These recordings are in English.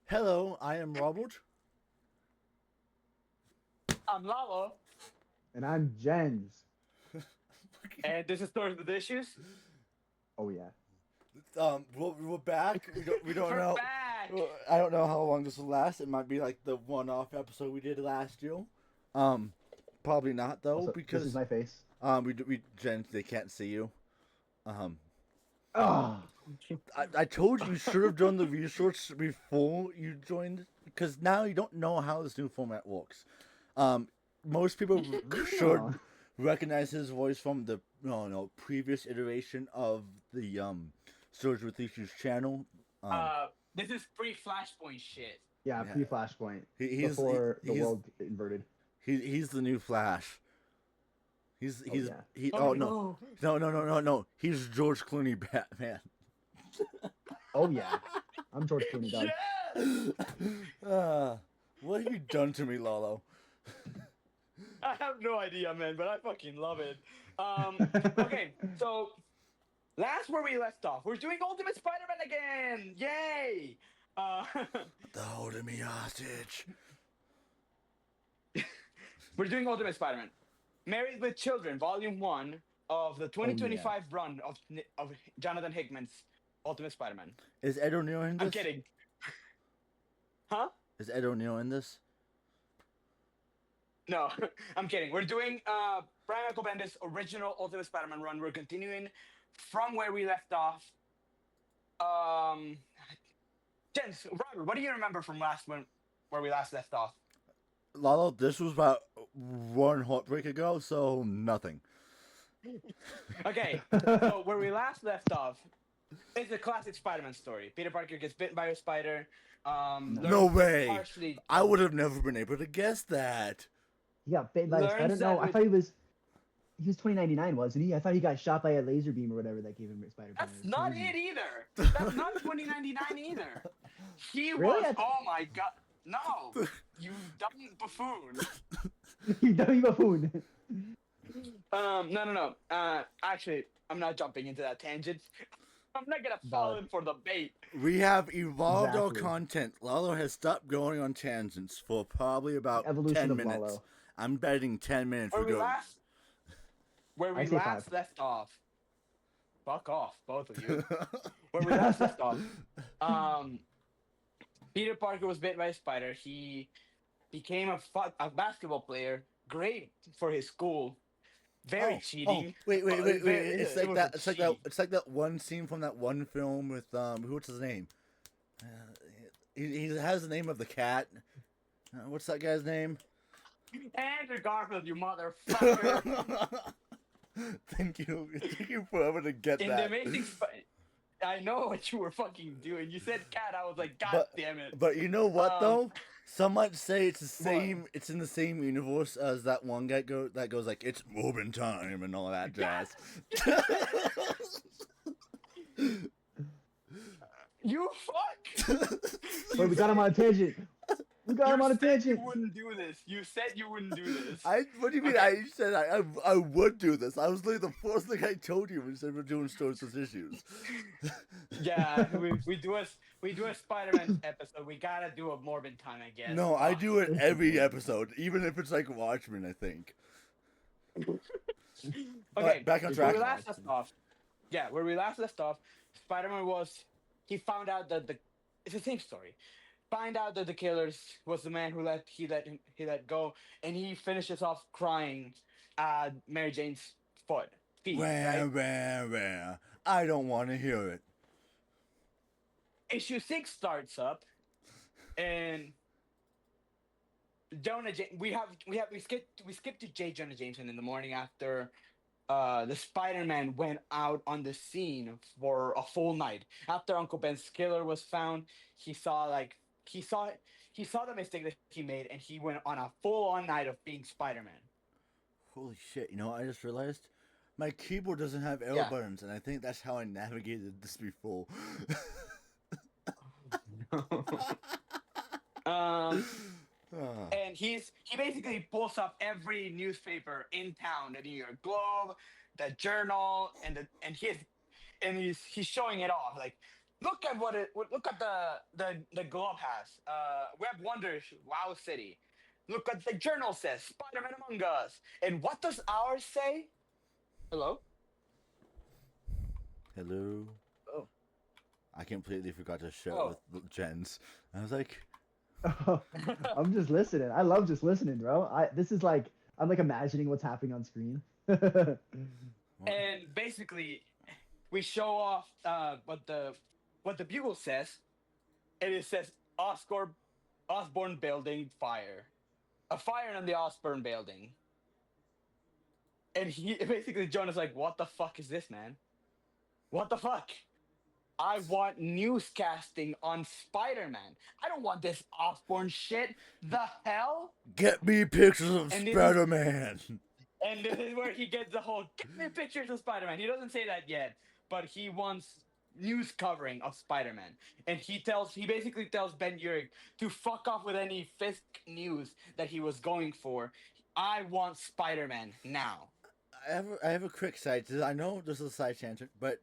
Hello, I am Robert. I'm Lalo, And I'm Jens. and this is Stories with Issues. Oh yeah. We're back. We don't We're know. back! I don't know how long this will last. It might be like the one-off episode we did last year. Um, Probably not though Also, this is because my face. we Jen, they can't see you. Um, Oh, I told you should have done the research before you joined because now you don't know how this new format works. Um, Most people should oh. recognize his voice from the previous iteration of the Storage with Issues channel. Um, This is pre-Flashpoint shit. Yeah, yeah, pre-Flashpoint. he, he's he, Before the he's world inverted. he's the new Flash. He's Oh he's yeah. he. Oh Oh no, no! no. He's George Clooney Batman. Oh yeah. I'm George Clooney, dog. Yes! What have you done to me, Lalo? I have no idea, man, but I fucking love it. Okay, so last where we left off, we're doing Ultimate Spider-Man again! Yay! Uh, They're holding me hostage. we're doing Ultimate Spider-Man. Married with Children, Volume 1 of the Oh yeah. 2025 run of Jonathan Hickman's Ultimate Spider-Man. Is Ed O'Neill in this? I'm kidding. Huh? Is Ed O'Neill in this? No, I'm kidding. We're doing Brian Michael Bendis' original Ultimate Spider-Man run. We're continuing from where we left off. Um, Jens, Robert, what do you remember from where we last left off? Lalo, this was about one heartbreak ago, so nothing. Okay, so where we last left off is a classic Spider-Man story. Peter Parker gets bitten by a spider. No way! Partially, I would have never been able to guess that. He got bitten by a spider. Learns No, that I with- thought he was 2099, wasn't he? I thought he got shot by a laser beam or whatever that gave him spider powers. that's not it either. That's not 2099 either. He Really? was. Oh my god! No, you dumb buffoon. You dummy buffoon. No. Actually, I'm not jumping into that tangent. I'm not gonna fall Valid. in for the bait. We have evolved our Exactly. content. Lalo has stopped going on tangents for probably about Evolution 10 of minutes. Lalo. I'm betting 10 minutes Where we we go. where we I say last 5. left off. Fuck off, both of you. Where we last left off. Peter Parker was bitten by a spider. He became a basketball player. Great for his school. Very cheating. Wait. It's it like was that. a It's like cheat. that. It's like that one scene from that one film with what's his name? He has the name of the cat. What's that guy's name? Andrew Garfield, you motherfucker. Thank you. Thank you for able to get In that. the Amazing I know what you were fucking doing. You said cat. I was like, God But- damn it. But you know what though? Some might say it's the What? same. It's in the same universe as that one guy that goes like it's moving time and all that jazz. You fuck. Wait, we got him on a tangent. We got him on a You said you tangent. wouldn't do this. You said you wouldn't do this. What do you mean? I said I would do this. I was literally the first thing I told you when you said we're doing stories with issues. Yeah, we do a Spider-Man episode. We gotta do a Morbid time, I guess. No, I do it every episode, even if it's like Watchmen. I think. Okay, back on where track. we last left off. Yeah, where we last left off, Spider-Man he found out that it's the same story. Find out that the killers was the man who he let go, and he finishes off crying at Mary Jane's feet. Right? Where? I don't want to hear it. Issue 6 starts up, and we skipped to J. Jonah Jameson in the morning after the Spider-Man went out on the scene for a full night. After Uncle Ben's killer was found, he saw the mistake that he made, and he went on a full-on night of being Spider-Man. Holy shit! You know, I just realized my keyboard doesn't have arrow Yeah. buttons, and I think that's how I navigated this before. Um, Ah. and he basically pulls up every newspaper in town, the New York Globe, the Journal, and he's showing it off. Like, Look at look at the globe has. Web Wonders, Wow City. Look what the journal says. Spider-Man Among Us. And what does ours say? Hello. Hello. Oh. I completely forgot to share it Oh. with Jens. I was like, I'm just listening. I love just listening, bro. This is like I'm like imagining what's happening on screen. what? And basically, we show off what the bugle says, and it says Osborne building fire, a fire in the Osborne building, and he basically Jonah's like, "What the fuck is this, man? What the fuck? I want newscasting on Spider-Man. I don't want this Osborne shit. The hell?" Get me pictures of And this is Spider-Man. And this is where he gets the whole "get me pictures of Spider-Man." He doesn't say that yet, but he wants news covering of Spider-Man. And he basically tells Ben Urich to fuck off with any Fisk news that he was going for. I want Spider-Man now. I have a quick side. I know this is a side tangent, but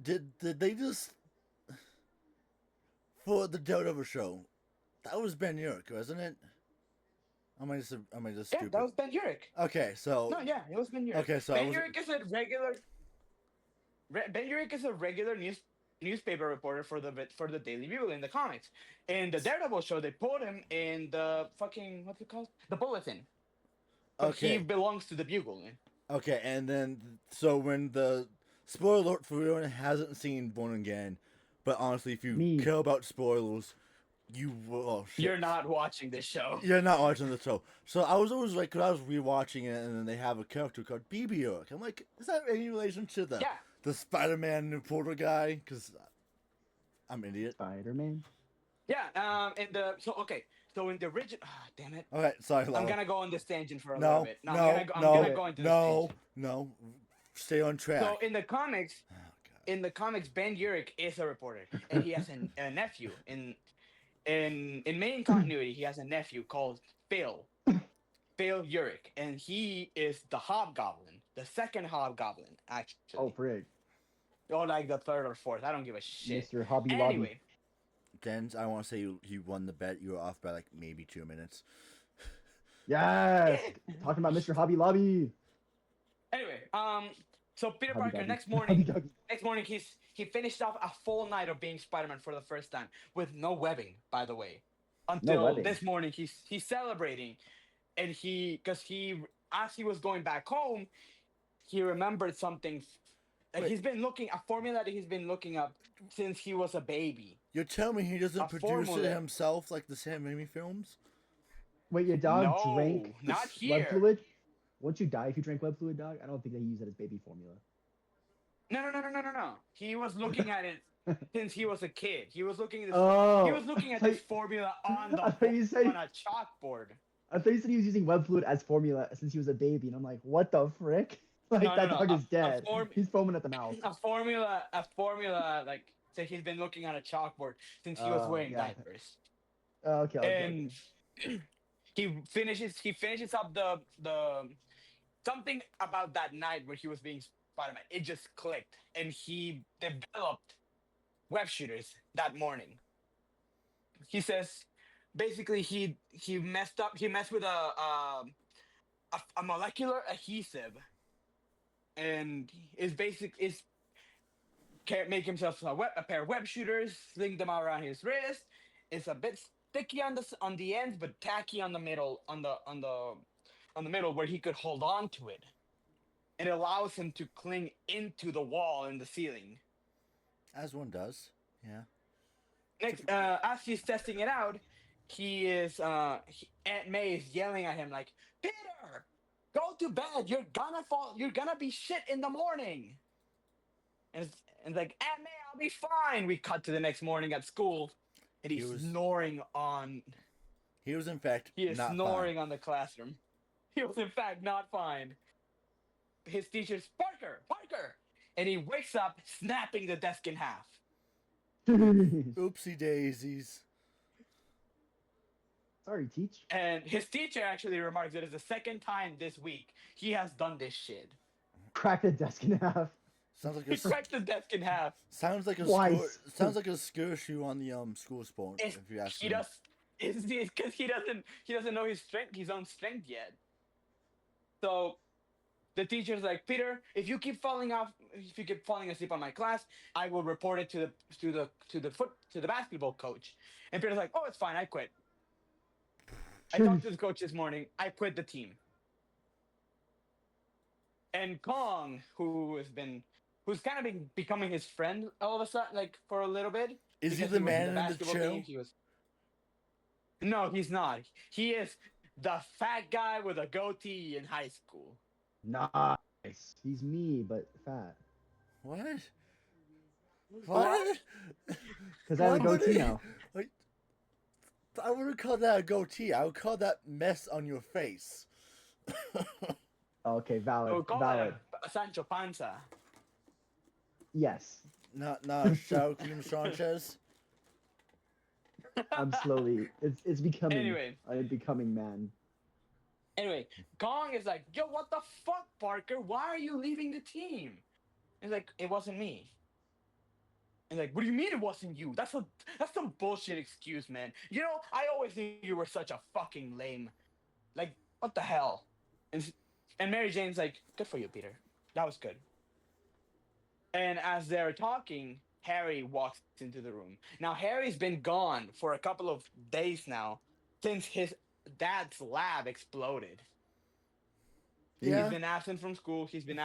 did they just for the Daredevil show? That was Ben Urich, wasn't it? Am I just Yeah, stupid? that was Ben Urich. Okay, so No, yeah, it was Ben Urich. okay, so Ben Urich is a regular. Ben Urich is a regular newspaper reporter for the Daily Bugle in the comics. In the Daredevil show, they put him in the fucking what's it called? The Bulletin. But he okay, belongs to the Bugle. okay, and then so when the spoiler alert for anyone who hasn't seen Born Again, but honestly, if you Me. care about spoilers, you will. Oh shit. You're not watching this show. You're not watching the show. So I was always like, cause I was rewatching it, and then they have a character called BB Urich. I'm like, is that any relation to Yeah. the Spider-Man reporter guy? Because I'm an idiot. Spider-Man. Yeah. So in the original, damn it. All right, sorry, I'm Lala. gonna go on this tangent for a little No, bit. no, I'm gonna go into this no, tangent. no. Stay on track. So in the comics, Oh, God. Ben Urich is a reporter, and he has a nephew. In main continuity, he has a nephew called Phil Urich, and he is the Hobgoblin, the second Hobgoblin, actually. Oh, frig. Or like the third or fourth. I don't give a shit. Mr. Hobby Lobby. Anyway, Jens, I want to say you won the bet. You were off by like maybe 2 minutes. Yes. Talking about Mr. Hobby Lobby. anyway, so Peter Hobby Parker Lobby. next Hobby morning, Lobby. he finished off a full night of being Spider-Man for the first time with no webbing, by the way. No Until webbing. this morning, he's celebrating, and as he was going back home, he remembered something that Wait. he's been looking a formula that he's been looking up since he was a baby. You're telling me he doesn't A produce formula. it himself like the Sam Raimi films? Wait, your dog No, drank not web here. fluid? Won't you die if you drank web fluid, dog? I don't think they use it as baby formula. No. He was looking at it since he was a kid. He was looking at this. Oh. He was looking at I this formula on I thought you said- on a chalkboard. I thought you said he was using web fluid as formula since he was a baby, and I'm like, what the frick? Like, No, that no. dog A- is dead. a form- He's foaming at the mouth. A formula like so he's been looking at a chalkboard since he was Oh, wearing yeah. diapers. Okay. And he finishes up the something about that night where he was being Spider-Man. It just clicked, and he developed web shooters that morning. He says, basically, he messed with a molecular adhesive, and make himself a pair of web shooters, sling them around his wrist. It's a bit sticky on the ends, but tacky on the middle on the middle where he could hold on to it. It allows him to cling into the wall and the ceiling. As one does. Yeah. Next, as he's testing it out, Aunt May is yelling at him like, "Peter, go to bed. You're gonna fall. You're gonna be shit in the morning." And it's like, "Aunt May, I'll be fine." We cut to the next morning at school, and he's snoring on. He was in fact He is not snoring on the classroom. He was in fact not fine. His teacher's Parker, and he wakes up, snapping the desk in half. fine. Oopsie daisies. Sorry, teach. And his teacher actually remarks that it's the second time this week he has done this shit. Crack the desk in half. Sounds like He cracked the desk in half. sounds like a Twice. sounds like a skill shoe on the school sport. It's, If you ask he me. does. It's because he doesn't know his own strength yet. So the teacher's like, Peter, if you keep falling asleep on my class, I will report it to the basketball coach. And Peter's like, oh, it's fine, I quit. I talked to the coach this morning. I quit the team. And Kong, who's kind of been becoming his friend all of a sudden, like for a little bit. Is he because the was in man in the basketball chill? team, he was. No, he's not. He is the fat guy with a goatee in high school. Nice. He's me, but fat. What? What? Because I have a Why would goatee he- now. Like, I wouldn't call that a goatee. I would call that mess on your face. Okay, valid. I would call Valid. it a Sancho Panza. Yes. not Joaquin Sanchez. I'm slowly. It's becoming. Anyway. I'm becoming man. Anyway, Kong is like, yo, what the fuck, Parker? Why are you leaving the team? He's like, it wasn't me. And like, what do you mean it wasn't you? That's some bullshit excuse, man. You know, I always knew you were such a fucking lame. Like, what the hell? And Mary Jane's like, good for you, Peter. That was good. And as they're talking, Harry walks into the room. Now, Harry's been gone for a couple of days now since his dad's lab exploded. Yeah. He's been absent from school. He's been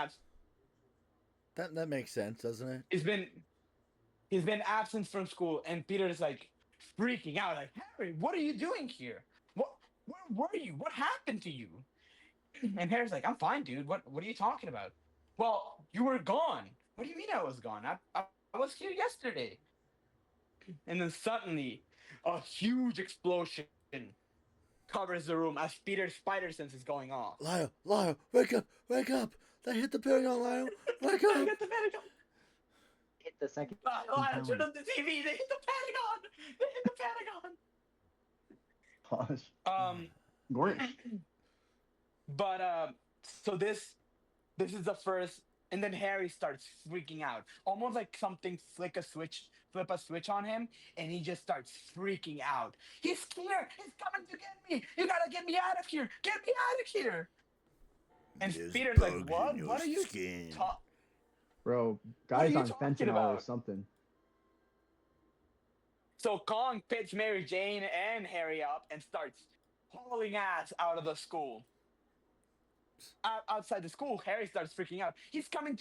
That makes sense, doesn't it? he's been absent from school, and Peter's like freaking out, like, Harry, what are you doing here? Where were you? What happened to you? And Harry's like, I'm fine, dude. What are you talking about? Well, you were gone. What do you mean I was gone? I was here yesterday. And then suddenly, a huge explosion covers the room as Peter's spider sense is going off. Lyle, wake up! They hit the Pentagon, Lyle. Wake I up! got the Pentagon. Hit the second. Lyle, turn on the TV. They hit the Pentagon. Gosh. Gorish. But so this is the first, and then Harry starts freaking out, almost like something flip a switch on him, and he just starts freaking out. He's here. He's coming to get me. You gotta get me out of here. Get me out of here. And There's Peter's bug like, in what? your What are you skin. talking? Bro, What are guys you on talking fentanyl or about? something. So Kong picks Mary Jane and Harry up and starts hauling ass out of the school. Outside the school, Harry starts freaking out. He's coming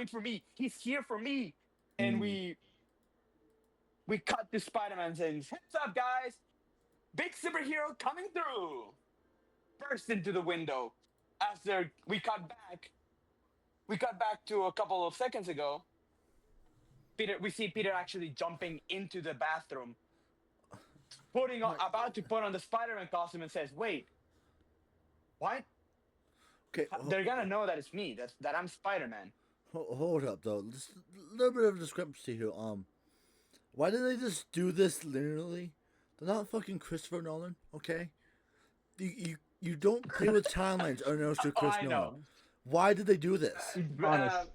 for me. He's here for me. And we cut to Spider-Man saying, heads up, guys. Big superhero coming through. Burst into the window. We cut back to a couple of seconds ago. We see Peter actually jumping into the bathroom, about to put on the Spider-Man costume, and says, wait, what? Okay, They're gonna know that it's me, that I'm Spider-Man. hold up though. Just a little bit of discrepancy here. Why didn't they just do this linearly? They're not fucking Christopher Nolan, okay? You don't play with timelines unless you're Chris I Nolan. know. Why did they do this? Honest.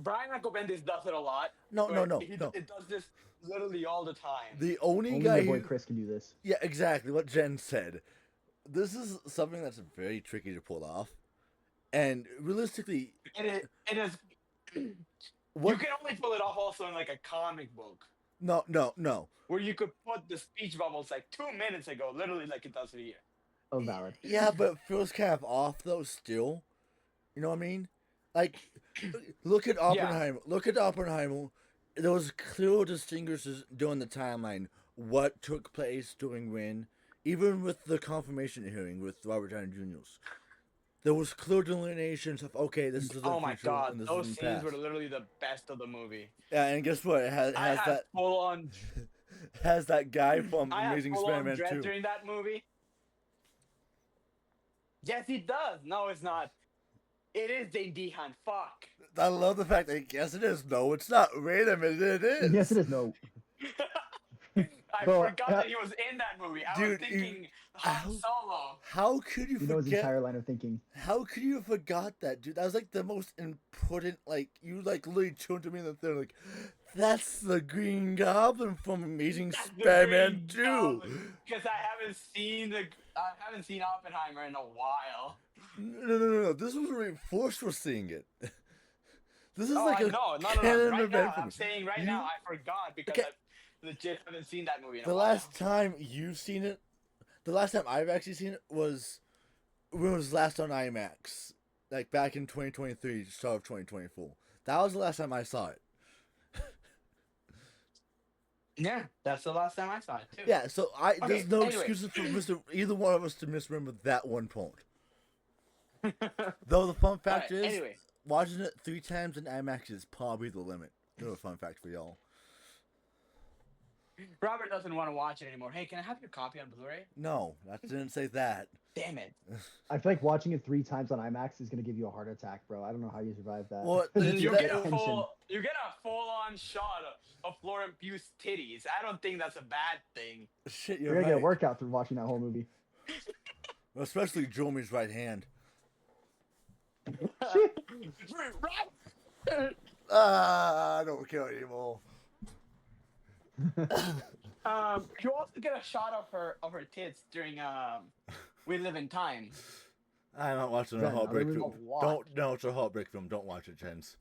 Brian Michael Bendis does it a lot. No. It does this literally all the time. The only Only guy my boy who, Chris can do this. yeah, exactly what Jen said. This is something that's very tricky to pull off, and realistically, It is. what? You can only pull it off also in like a comic book No. where you could put the speech bubbles like 2 minutes ago, literally like it does here. Oh, valid. Yeah, but it feels kind of off though. Still, you know what I mean? Like, look at Oppenheimer. Look at Oppenheimer. There was clear distinguishes during the timeline what took place during when, even with the confirmation hearing with Robert Downey Jr. There was clear delineations of okay, this is the Oh my future god, and this those is the scenes past. were literally the best of the movie. Yeah, and guess what? It has I had that full on. has that guy from I had Amazing full on Spider-Man dread 2. during that movie. Yes, he does. No, it's not. It is Dane DeHaan. Fuck. I love the fact that yes, it is. No, it's not. Wait a minute, it is. Yes, it is. No. I Bro, forgot that he was in that movie. I was Dude, thinking Han how- Solo. How could you you know his forget? entire line of thinking. How could you have forgot that, dude? That was like the most important. Like you, like literally turned to me in the theater, like, that's the Green Goblin from Amazing That's the Spider-Man Green 2. Because I haven't seen Oppenheimer in a while. No. This was a reinforced for seeing it. This is Oh, like I a know. No. canon Right event now, for I'm me. saying right You- now, I forgot because Okay. I legit haven't seen that movie in a The while. last time you've seen it, the last time I've actually seen it was when it was last on IMAX, like back in 2023, start of 2024. That was the last time I saw it. Yeah, that's the last time I saw it too. Yeah, so there's Okay, no anyway. excuses for either one of us to misremember that one point. Though the fun fact Alright, is, anyway. watching it 3 times in IMAX is probably the limit. Another fun fact for y'all. Robert doesn't want to watch it anymore. Hey, can I have your copy on Blu-ray? No, I didn't say that. Damn it. I feel like watching it 3 times on IMAX is gonna give you a heart attack, bro. I don't know how you survive that. Well, It's You that- get a tension. full-on shot of Florence Pugh's titties. I don't think that's a bad thing. Shit, You're you're gonna get a right. workout through watching that whole movie. Especially Jomi's right hand. I don't care anymore. You also get a shot of her tits during We Live in Time. I'm not watching Is a that heartbreak another film. movie? Don't. No, it's a heartbreak film. Don't watch it, gents.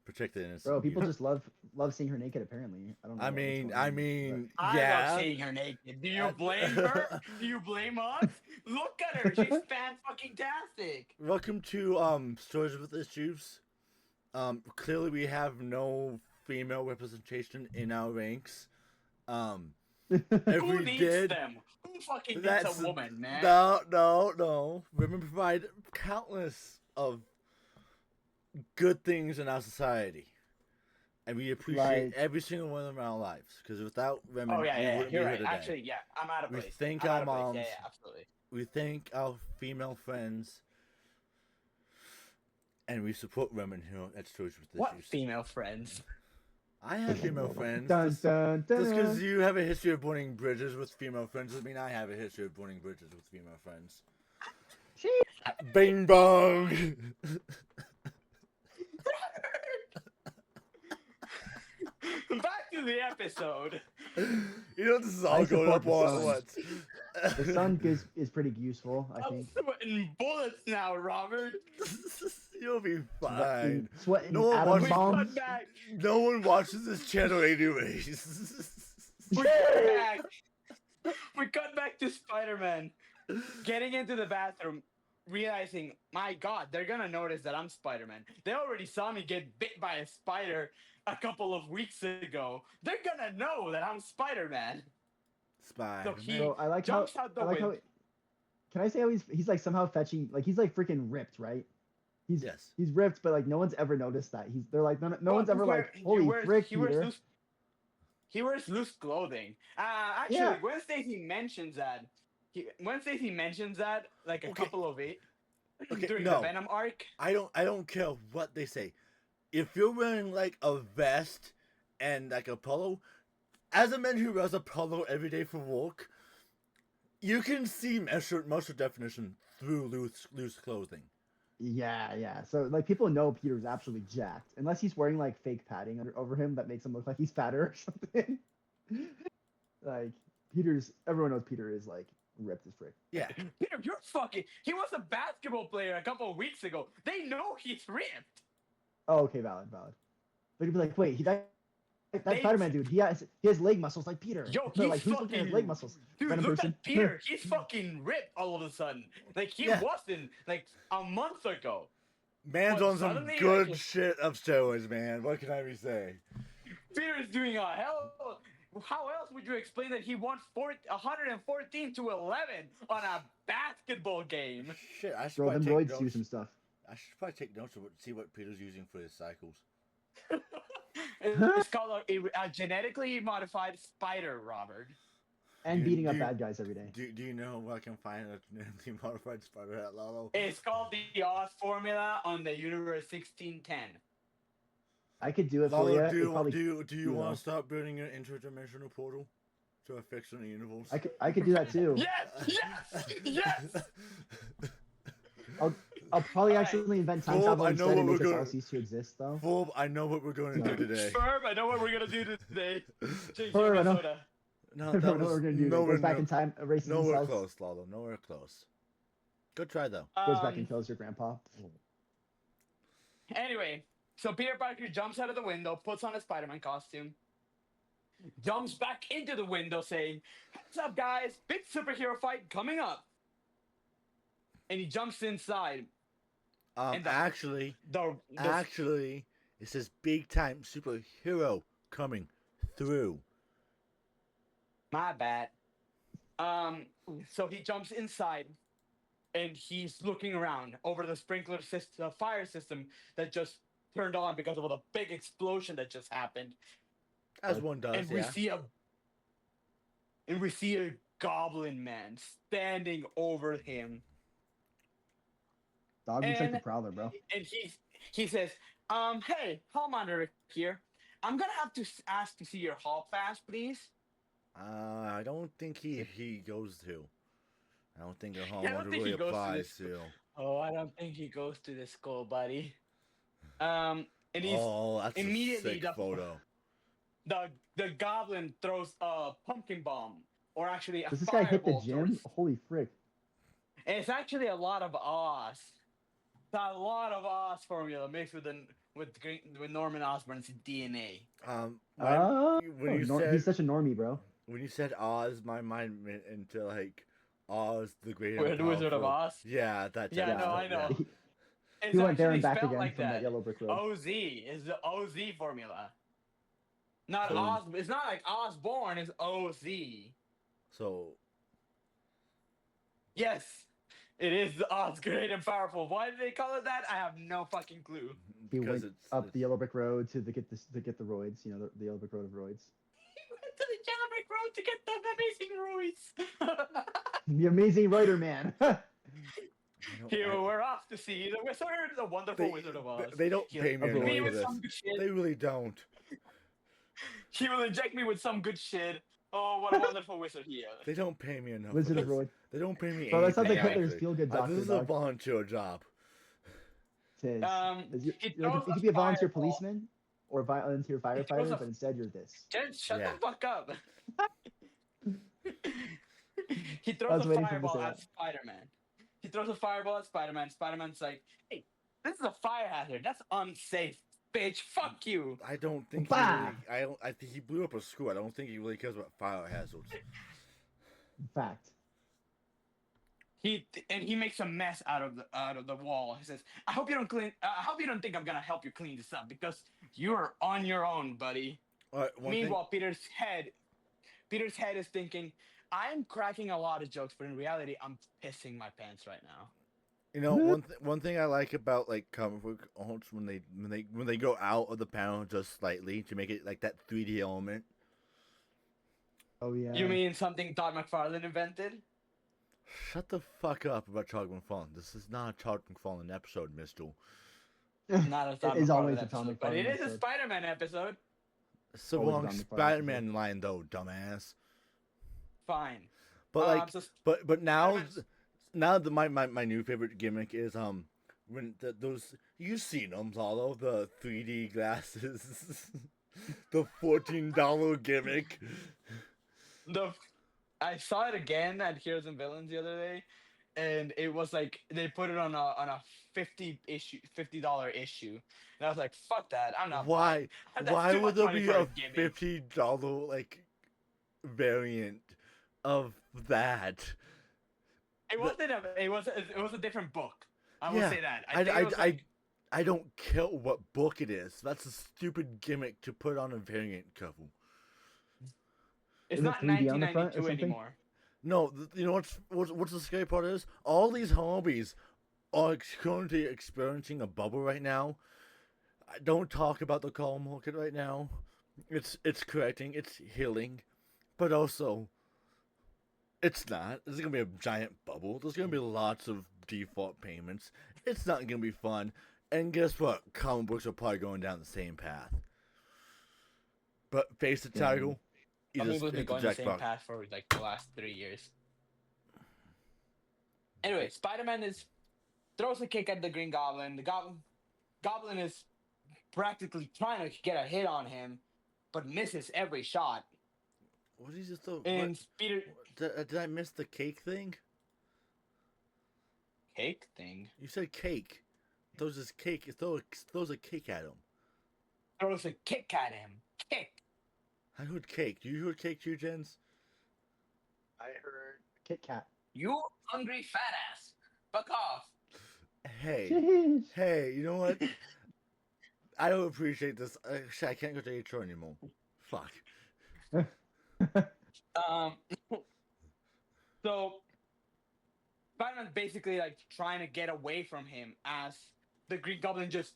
Protect the innocent. Bro, people youth. just love seeing her naked. Apparently, I don't know. I what's mean, going on, I yeah. love seeing her naked. Do you blame her? Do you blame us? Look at her. She's fan-fucking-tastic. Welcome to Stories with Issues. Clearly we have no female representation in our ranks. If Who we needs did, them? Who fucking needs that's a woman, man? no. Women provide countless of good things in our society, and we appreciate Like- every single one of them in our lives. Because without women, Oh, we yeah. wouldn't You're be right. here today. Actually, yeah. I'm out of We place. thank I'm our out of place. moms. Yeah, absolutely. We thank our female friends, and we support women here at Stories with What Issues. female friends? I have female friends. Dun, Just dun, dun, because dun. you have a history of burning bridges with female friends doesn't mean I have a history of burning bridges with female friends. Bing bong! Back to the episode. You know this is all I going support up the all at sun. once. The sun is pretty useful, I I'm think. sweating bullets now, Robert. You'll be fine. Sweating No one atom wants- We bombs. cut back. No one watches this channel anyways. We cut back. We cut back to Spider-Man getting into the bathroom, realizing, my God, they're gonna notice that I'm Spider-Man. They already saw me get bit by a spider a couple of weeks ago. They're gonna know that I'm Spider-Man. Spider-Man. he- Bro, I like how. Jumps out the I like how. window. Can I say how he's like somehow fetching, like he's like freaking ripped, right? Yes. He's ripped, but like no one's ever noticed that. They're like no Well, one's ever like, holy frick, Peter. He wears loose clothing. Actually, Yeah. Gwen Stacy mentions that. Like a Okay. couple of it Okay, during no. the Venom arc. I don't care what they say. If you're wearing like a vest and like a polo, as a man who wears a polo every day for work, you can see muscle definition through loose clothing. Yeah. So like people know Peter's absolutely jacked, unless he's wearing like fake padding over him that makes him look like he's fatter or something. Like everyone knows Peter is like ripped as frick. Yeah. Peter, you're fucking. He was a basketball player a couple of weeks ago. They know he's ripped. Oh, okay, valid. They could be like, wait, that They- Spider-Man dude, he has leg muscles like Peter. Yo, But, he's like who's looking at his leg fucking- muscles? Dude, Venom look person. at Peter. He's fucking ripped all of a sudden. Like he Yeah. wasn't like a month ago. Man's What, on some suddenly, good like- shit of steroids, man. What can I be say? Peter's doing a hell. How else would you explain that he won 114 to 11 on a basketball game? Shit, I should Bro, them probably take roids do notes. some stuff. I should probably take notes to see what Peter's using for his cycles. It's called a genetically modified spider, Robert. And Do- beating up do- bad guys every day. Do you know where I can find a genetically modified spider at Lalo? It's called the Oz formula on the Universe 1610. I could do it for Lalo, you. do It you probably- do you you want know. to start building an interdimensional portal to a fictional universe. I could do that too. Yes. I'll probably Alright. accidentally invent time Fulb, travel I know instead and what make we're us all gonna- cease to exist, though. Fulb, I know what we're going to do today. Ferb, I know what we're gonna do today. Change Ferb, I know. Minnesota. No, Everyone that know what was we're gonna do. nowhere, Goes back in time, erases nowhere himself, close, Lalo. Nowhere close. Good try though. goes back and kills your grandpa. Anyway, so Peter Parker jumps out of the window, puts on a Spider-Man costume, jumps back into the window saying, "What's up, guys? Big superhero fight coming up." And he jumps inside. And Actually, it says big time superhero coming through. My bad. So he jumps inside, and he's looking around over the sprinkler system, fire system that just turned on because of the big explosion that just happened. As one does, And yeah. we see a Goblin Man standing over him, Dog looks like the and Prowler, bro. and he says, "Hey, Hallmander here. I'm gonna have to ask to see your hall pass, please." I don't think he goes to. I don't think a I home don't order think really he goes to applies this- to. Oh, I don't think he goes to the school, buddy. And he's Oh, that's immediately a sick the- photo. the Goblin throws a pumpkin bomb, or actually a Does this guy hit the fireball gym? towards- Holy frick. And it's actually a lot of Oz. It's a lot of Oz formula mixed with Norman Osborn's DNA. When you said He's such a normie, bro. when you said Oz, my mind went into like Oz the Great and The Wizard of Powerful. Oz? Yeah, that. Yeah, type no, of I thing, know. yeah. It's He went there and actually back spelled again like from that yellow brick road. OZ is the OZ formula. Not So- Oz. It's not like Osborne. It's OZ. So Yes, it is the Oz Great and Powerful. Why did they call it that? I have no fucking clue. He because went it's up the yellow brick road to get the roids. You know, the yellow brick road of roids. He went to the Yellow Brick Road to get the amazing Royce. The amazing writer man. Here we're off to see the wizard, the wonderful Wizard of Oz. They don't He'll pay me inject enough me for with this. some good shit. They really don't. He will inject me with some good shit. Oh, what a wonderful wizard he is. They don't pay me enough. Wizard for of this. Roy. They don't pay me. Bro, that sounds like anything, Hitler's actually. feel-good doctor, This is dog. a volunteer job. It is. He You throws could be a volunteer fireball. policeman or volunteer throws firefighter, a- but instead you're this. Jen, shut Yeah. the fuck up. He I throws was a waiting for him to fireball say at that. Spider-Man. He throws a fireball at Spider-Man. Spider-Man's like, "Hey, this is a fire hazard. That's unsafe, bitch. Fuck you." I don't think Bah! I think he blew up a school. I don't think he really cares about fire hazards. In fact. He makes a mess out of the wall. He says, "I hope you don't think I'm gonna help you clean this up because you're on your own, buddy." All right, Meanwhile, Peter's head is thinking, "I'm cracking a lot of jokes, but in reality, I'm pissing my pants right now." you know, one thing I like about like comic book arts when they go out of the panel just slightly to make it like that 3D element. Oh yeah. You mean something Todd McFarlane invented? Shut the fuck up about Todd McFarlane. This is not a Todd McFarlane episode, Mister. Not a Todd It is McFarlane always a episode, Todd but it McFarlane is a episode. Spider-Man episode. It's the Always wrong Todd McFarlane Spider-Man line though, dumbass. Fine. But like, So but now Spider-Man's- my new favorite gimmick is when those you've seen them, all of the 3D glasses, the $14 gimmick. I saw it again at Heroes and Villains the other day, and it was like they put it on a $50 issue, and I was like, "Fuck that! I'm not." Why? That's Why too would much there money be for a gimmick. $50 like variant of that? It wasn't it was a different book. I will Yeah, say that. think it was like- I don't care what book it is. That's a stupid gimmick to put on a variant cover. it's Is it not 3D on the front or 1992 something? anymore. No, you know what's the scary part is? All these hobbies are currently experiencing a bubble right now. I don't talk about the call market right now. It's correcting, it's healing, but also it's not. There's gonna be a giant bubble. There's gonna be lots of default payments. It's not gonna be fun. And guess what? Comic books are probably going down the same path. But face the Yeah. title, You Some just people have been hit the going the same jackpot. path for like the last 3 years. Anyway, Spider-Man is throws a kick at the Green Goblin. The Goblin is practically trying to get a hit on him, but misses every shot. What did you just throw? What? And Peter Did I miss the cake thing? cake thing You said cake. Throws his cake. Throws a cake at him. throws a kick at him. Kick. I heard cake. You heard cake too, Jens? I heard Kit Kat. You hungry fat ass. Fuck off. Hey, Jeez. hey. You know what? I don't appreciate this. Shit, I can't go to HR anymore. Fuck. Um. So Spider-Man's basically like trying to get away from him as the Green Goblin just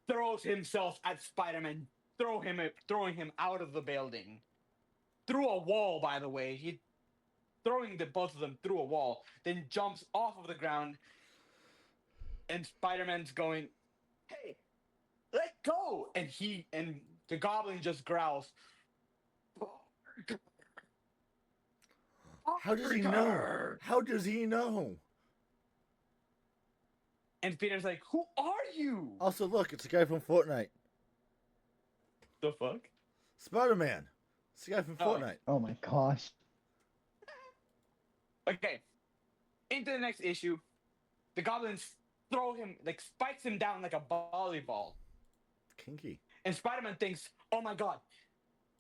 throws himself at Spider-Man, throwing him out of the building. Through a wall, by the way. He throwing the both of them through a wall, then jumps off of the ground, and Spider-Man's going, "Hey, let go!" And the Goblin just growls. How does he know? How does he know? And Peter's like, "Who are you?" Also, look, it's a guy from Fortnite. The fuck? Spider-Man. It's a guy from Oh. Fortnite. Oh my gosh. Okay. Into the next issue, the goblins throw him, like spikes him down like a volleyball. Kinky. And Spider-Man thinks, "Oh my god,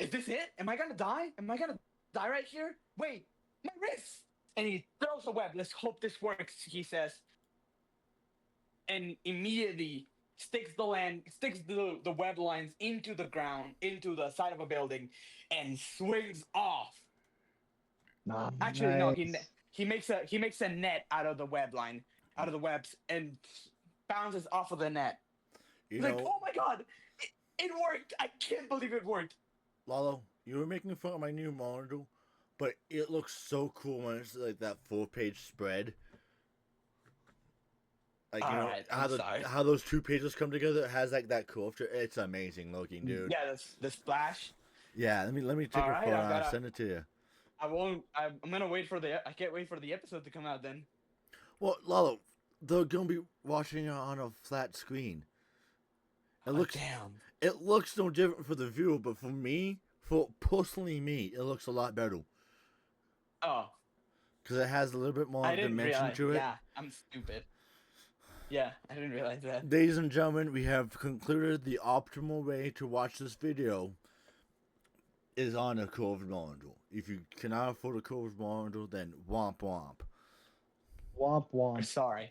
is this it? Am I gonna die? Am I gonna die right here? Wait, my wrist!" And he throws a web. "Let's hope this works," he says. And immediately sticks the web lines into the ground, into the side of a building, and swings off. Actually, no, he makes a net out of the webs, and bounces off of the net. You He's know, like, "Oh my god, it worked! I can't believe it worked." Lalo, you were making fun of my new monitor, but it looks so cool when it's like that 4-page spread. Like, you know, Alright, I'm sorry. how those 2 pages come together, it has like that culture. It's amazing looking, dude. Yeah, that's the splash. Yeah, let me take a Alright, photo I've and gotta- I'll send it to you. I'm gonna wait for I can't wait for the episode to come out then. Well, Lalo, they're gonna be watching it on a flat screen. Damn. It looks no different for the viewer, but for me, for personally me, it looks a lot better Oh, because it has a little bit more I didn't dimension realize. to it. Yeah, I'm stupid. Yeah, I didn't realize that. Ladies and gentlemen, we have concluded the optimal way to watch this video is on a curved monitor. If you cannot afford a curved monitor, then womp womp. Womp I'm womp. sorry.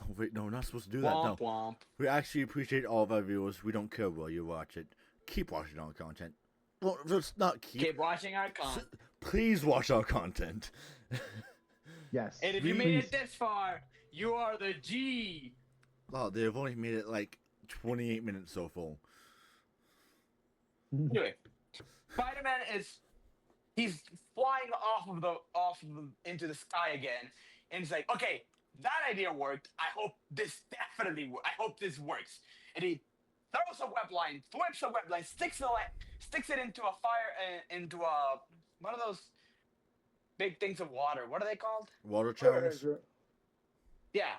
Oh, wait, no, we're not supposed to do that. Womp No. womp. We actually appreciate all of our viewers. We don't care where you watch it. Keep watching our content. Well, let's not Keep watching our content. Please watch our content. Yes. And if you made it this far, you are the G. Oh, they've only made it like 28 minutes so far. Anyway, Spider-Man he's flying into the sky again, and he's like, "Okay, that idea worked. I hope this works." And he throws a web line, flips a web line, sticks it into a into a one of those big things of water. What are they called? Water channels. Yeah.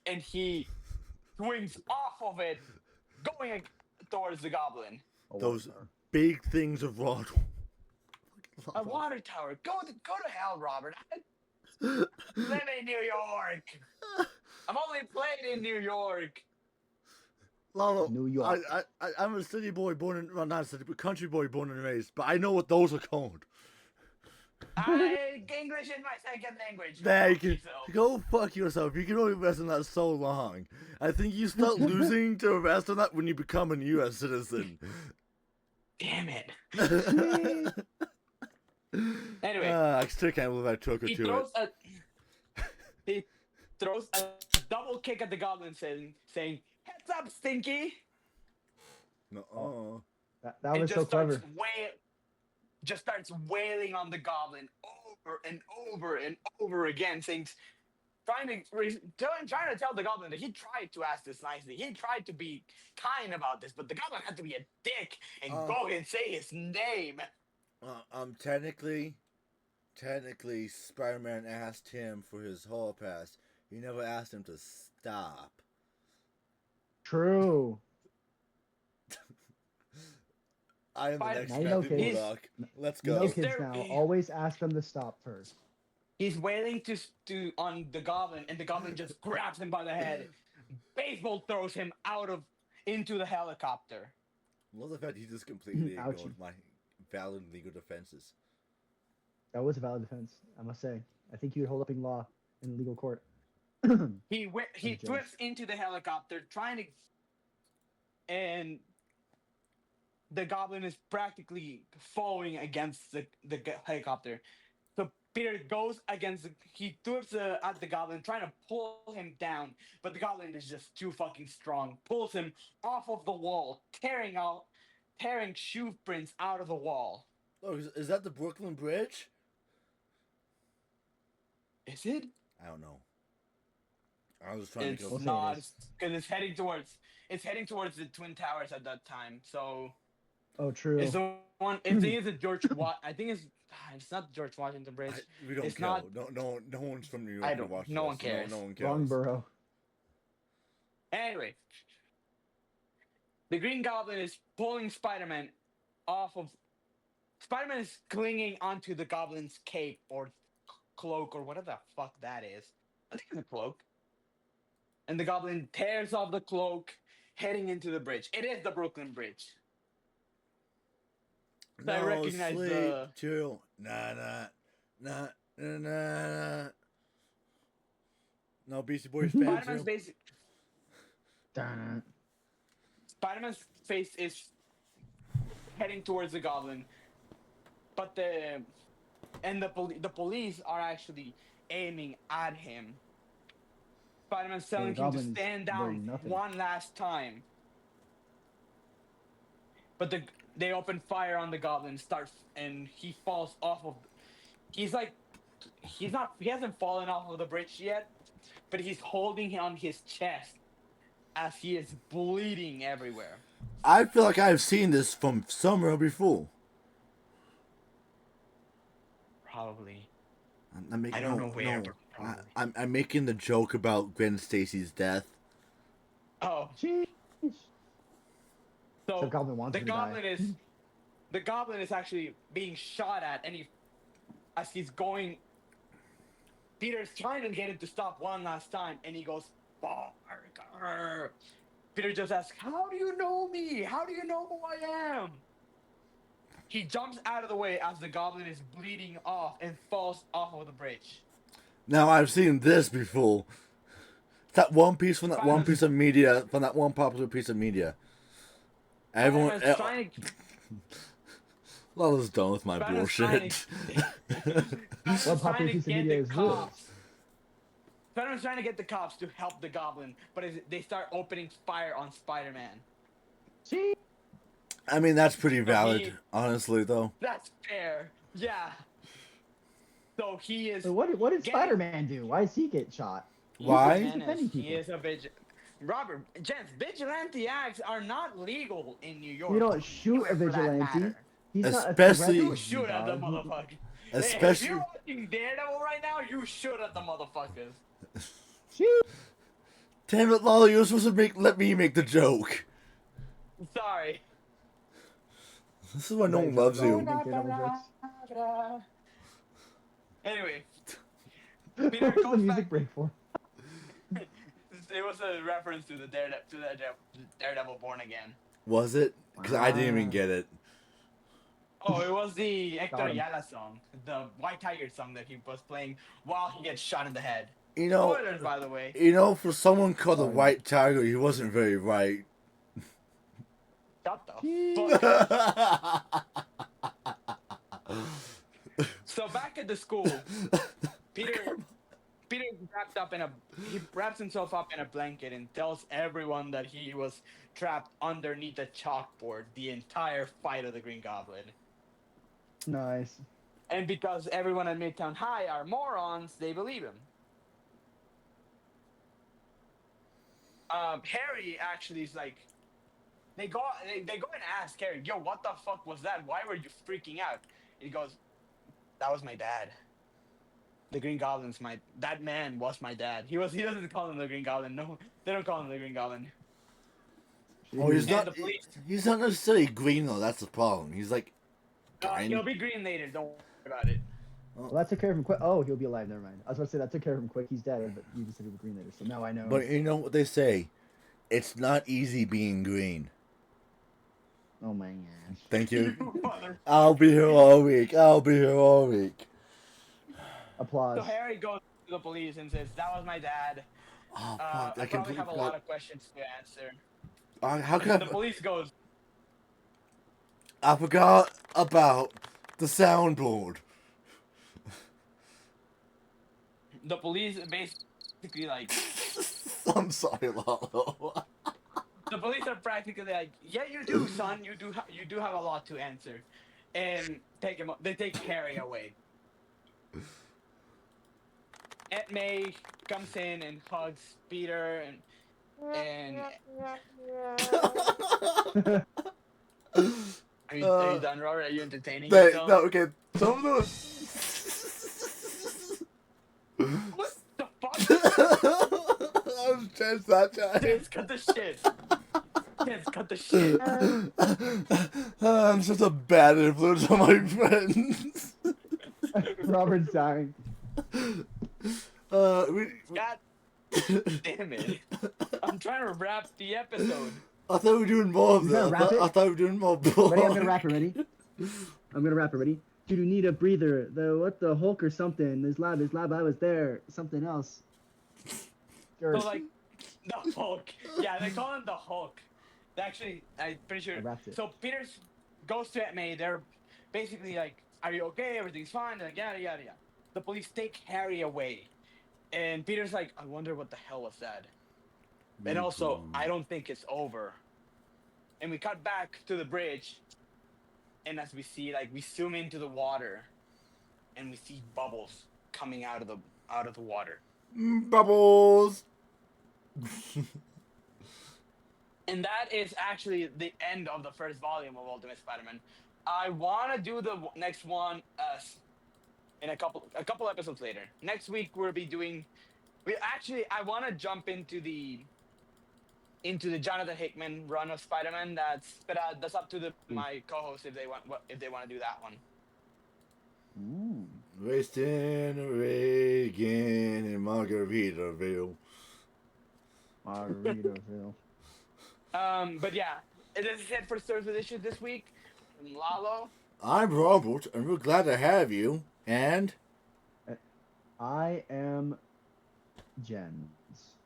And he swings off of it, going towards the goblin. Those big things of water. A water tower. Go to hell, Robert. I live in New York. I've only played in New York. Lalo, New York. I'm a city boy born in, well, not a city, but country boy born and raised, but I know what those are called. English is my second language. There, you can go fuck yourself. You can only rest on that so long. I think you start losing to rest on that when you become a U.S. citizen. Damn it. Anyway, I still can't believe I took her he to it. He throws a double kick at the goblin, saying, "Heads up, Stinky!" No. That was so clever. Just starts wailing on the goblin over and over and over again, trying to tell the goblin that he tried to ask this nicely. He tried to be kind about this, but the goblin had to be a dick and go and say his name. Technically, Spider-Man asked him for his hall pass. He never asked him to stop. True. I am the Spider- next Now you know, Matthew kids. he's Murdock. Let's You know, go. he's kids there. now. Always ask them to stop first. He's wailing to on the goblin, and the goblin just grabs him by the head, baseball throws him out of into the helicopter. Love the fact he just completely Ouchie. ignored my valid legal defenses. That was a valid defense, I must say. I think you would hold up in law in legal court. He judge. drifts into the helicopter, trying to, and the goblin is practically falling against the helicopter. So Peter goes against he throws at the goblin, trying to pull him down, but the goblin is just too fucking strong. Pulls him off of the wall, tearing shoe prints out of the wall. Oh, is that the Brooklyn Bridge? Is it? I don't know. I was trying It's to We'll go. say it not, is. because it's heading towards the Twin Towers at that time. So Oh, true. it's the one. I think it's a George. I think it's not George Washington Bridge. We don't It's care. not- No one's from New York. I to don't- watch no this. one cares. No one cares. Wrong borough. Anyway, the Green Goblin is pulling Spider-Man off of. Spider-Man is clinging onto the Goblin's cape or cloak or whatever the fuck that is. I think it's a cloak. And the Goblin tears off the cloak, heading into the bridge. It is the Brooklyn Bridge. No I recognize sleep the- till nah. No Beastie Boys fans. Spider-Man's basic. Dun. Spider-Man's face is heading towards the Goblin, but the police are actually aiming at him. Spider-Man's telling him to Goblin is stand doing down nothing. one last time, but they open fire on the Goblin, and he falls off of. He hasn't fallen off of the bridge yet, but he's holding on his chest as he is bleeding everywhere. I feel like I've seen this from somewhere before. Probably. I'm making, I don't know where, but I, probably. I'm making the joke about Gwen Stacy's death. Oh, Jeez. so So Goblin wants the him to goblin die. the goblin is actually being shot at, and as he's going, Peter's trying to get him to stop one last time, and he goes, "Barker." Peter just asks, "How do you know me? How do you know who I am?" He jumps out of the way as the goblin is bleeding off and falls off of the bridge. Now I've seen this before. That one piece from that one Spider-Man's- piece of media, from that one popular piece of media. Everyone, Spider-Man's trying to Lola's done with my Spider-Man's bullshit. Spider-Man's What popular trying to piece of get media the is this? cops. Spider-Man's trying to get the cops to help the Goblin, but they start opening fire on Spider-Man. Jeez. I mean, that's pretty he- valid, honestly, though. That's fair, yeah. So he is. So what did Getting- Spider-Man do? Why does he get shot? Why? He's defending He people. is a Robert, gents, vigilante acts are not legal in New York. You don't shoot a For that vigilante. matter. He's not a Especially- threat You to shoot at the dog. motherfucker. Especially- If you're watching Daredevil right now, you shoot at the motherfuckers. Jeez. Damn it, Lola, you were supposed to let me make the joke. Sorry. This is why no one loves you. Make Daredevil jokes. Anyway, What Peter was the goes music back- break for? it was a reference to the Daredevil Born Again. Was it? Because I didn't even Wow. get it. Oh, it was the Hector Got him. Ayala song, the White Tiger song that he was playing while he gets shot in the head. You know, Spoilers, by the way. for someone called the Sorry. White Tiger, he wasn't very right. Shut the Jeez. fuck up. So back at the school, Peter wraps himself up in a blanket and tells everyone that he was trapped underneath a chalkboard the entire fight of the Green Goblin. Nice. And because everyone at Midtown High are morons, they believe him. Harry actually is like, they go and ask Harry, "Yo, what the fuck was that? Why were you freaking out?" He goes, "That was my dad. The Green Goblin's that man was my dad. He doesn't call him the Green Goblin. No, they don't call him the Green Goblin." Oh, he's Jeez. And not. the police, He's not necessarily green though. That's the problem. He's like, kind. he'll be green later. Don't worry about it. Well, that took care of him quick. Oh, he'll be alive. Never mind. I was about to say that took care of him quick. He's dead, but you just said he was green later, so now I know. But you know what they say? It's not easy being green. Oh my gosh. Thank you. Mother- I'll be here all week. I'll be here all week. Applause. So Harry goes to the police and says, "That was my dad. Oh fuck! I I probably completely have a lot forgot. of questions to answer." How And could the I? police goes, I forgot about the soundboard. the police basically like, I'm sorry, Lalo. the police are practically like, "Yeah, you do, son. You do have a lot to answer," and they take Harry away. Aunt May comes in and hugs Peter and are you done, Robert? Are you entertaining yourself? No, okay. Some of those. What the fuck? I was just that time. Chance, cut the shit. Chance, cut the shit. I'm such a bad influence on my friends. Robert's dying. God damn it. I'm trying to wrap the episode. I thought we were doing more of You that. gonna wrap it? I thought we were doing more. Ready? I'm gonna wrap it. Ready? I'm gonna wrap it. Ready? Do you need a breather? The Hulk or something? His lab. I was there. Something else. So like the Hulk. Yeah, they call him the Hulk. Actually, I'm pretty sure. I wrapped it. So Peter goes to Aunt May. They're basically like, "Are you okay? Everything's fine." They're like, yada yada yada. The police take Harry away, and Peter's like, "I wonder what the hell was that." And also, I don't think it's over. And we cut back to the bridge, and as we see, like, we zoom into the water, and we see bubbles coming out of the water. Bubbles. And that is actually the end of the first volume of Ultimate Spider-Man. I want to do the next one in a couple episodes later. Next week we'll be doing. I want to jump into the Jonathan Hickman run of Spider-Man. That's up to my co-host if they want to do that one. Ooh. Wasting Reagan in Margaritaville. Margaritaville. But yeah, this is it for Thursday Issues this week. I'm Lalo. I'm Robert, and we're glad to have you. And I am Jens.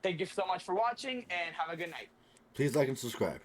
Thank you so much for watching, and have a good night. please like and subscribe.